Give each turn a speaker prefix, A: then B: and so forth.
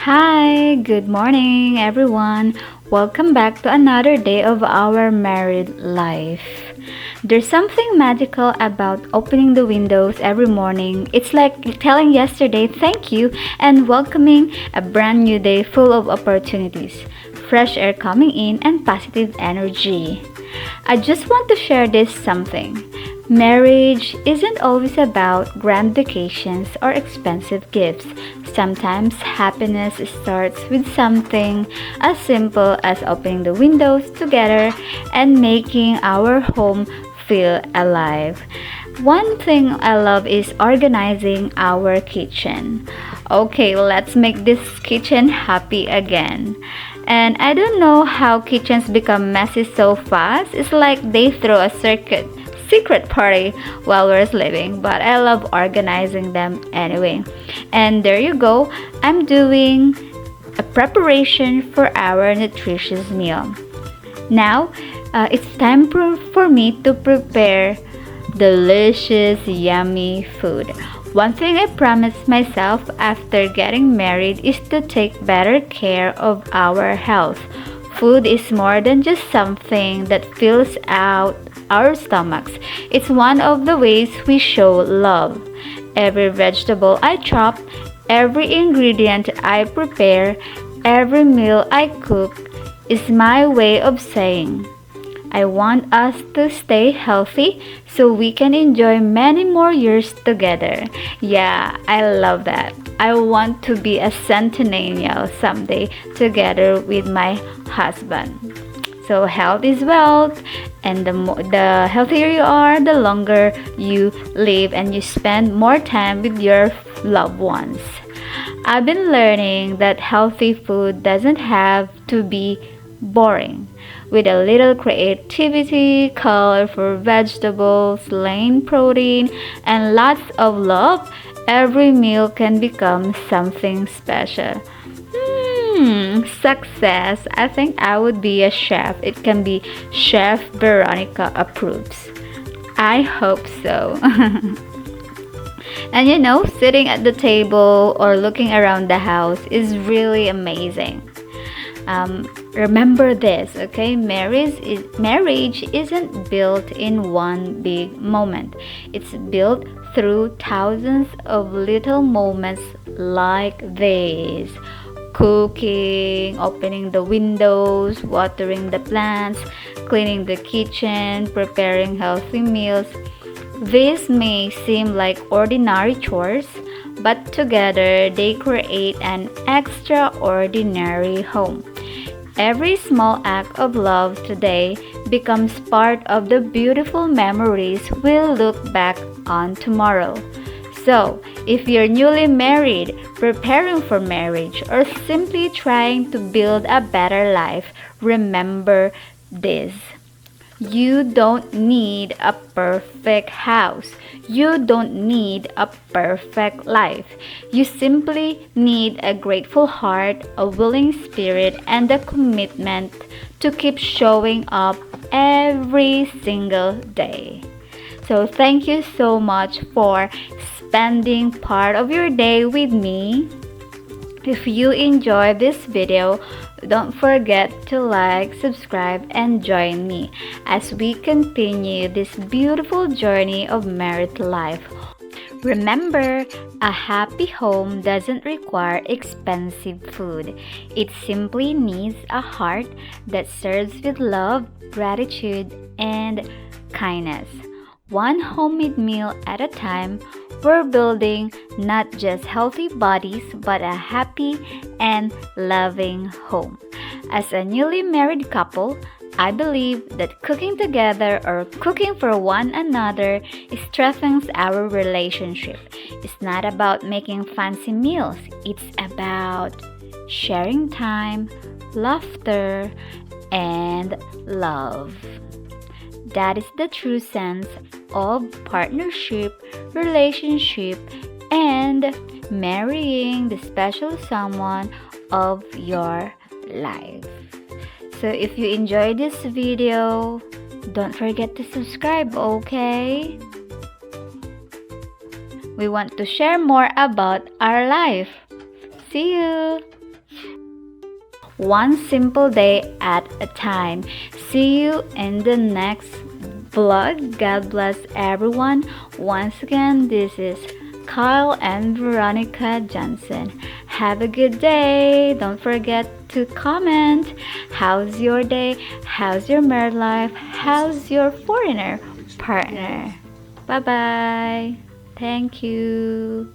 A: Hi, good morning, everyone. Welcome back to another day of our married life. There's something magical about opening the windows every morning. It's like telling yesterday thank you and welcoming a brand new day full of opportunities, fresh air coming in, and positive energy. I just want to share this something. Marriage isn't always about grand vacations or expensive gifts. Sometimes happiness starts with something as simple as opening the windows together and making our home feel alive. One thing I love is organizing our kitchen. Okay, let's make this kitchen happy again. And I don't know how kitchens become messy so fast. It's like they throw a secret party while we're sleeping, but I love organizing them anyway. And there you go, I'm doing a preparation for our nutritious meal. Now, it's time for me to prepare delicious, yummy food. One thing I promised myself after getting married is to take better care of our health. Food is more than just something that fills out our stomachs. It's one of the ways we show love. Every vegetable I chop, every ingredient I prepare, every meal I cook is my way of saying, I want us to stay healthy so we can enjoy many more years together. Yeah, I love that. I want to be a centennial someday together with my husband. So health is wealth, and the healthier you are, the longer you live and you spend more time with your loved ones. I've been learning that healthy food doesn't have to be boring. With a little creativity, colorful vegetables, lean protein, and lots of love, every meal can become something special. Success. I think I would be a chef. It can be Chef Veronica approves. I hope so. And sitting at the table or looking around the house is really amazing. Remember this, okay? Marriage isn't built in one big moment. It's built through thousands of little moments like this. Cooking, opening the windows, watering the plants, cleaning the kitchen, preparing healthy meals. These may seem like ordinary chores, but together they create an extraordinary home. Every small act of love today becomes part of the beautiful memories we'll look back on tomorrow. So, if you're newly married, preparing for marriage, or simply trying to build a better life, remember this. You don't need a perfect house. You don't need a perfect life. You simply need a grateful heart, a willing spirit, and a commitment to keep showing up every single day. So thank you so much for spending part of your day with me. If you enjoy this video, don't forget to like, subscribe, and join me as we continue this beautiful journey of married life. Remember, a happy home doesn't require expensive food. It simply needs a heart that serves with love, gratitude, and kindness. One homemade meal at a time, we're building not just healthy bodies but a happy and loving home. As a newly married couple, I believe that cooking together or cooking for one another strengthens our relationship. It's not about making fancy meals, it's about sharing time, laughter, and love. That is the true sense of partnership, relationship, and marrying the special someone of your life. So if you enjoyed this video, don't forget to subscribe, okay? We want to share more about our life. See you! one simple day at a time. See you in the next vlog. God bless everyone. Once again, this is Kyle and Veronica Johnson. Have a good day. Don't forget to comment. How's your day? How's your married life? How's your foreigner partner? Bye bye. Thank you.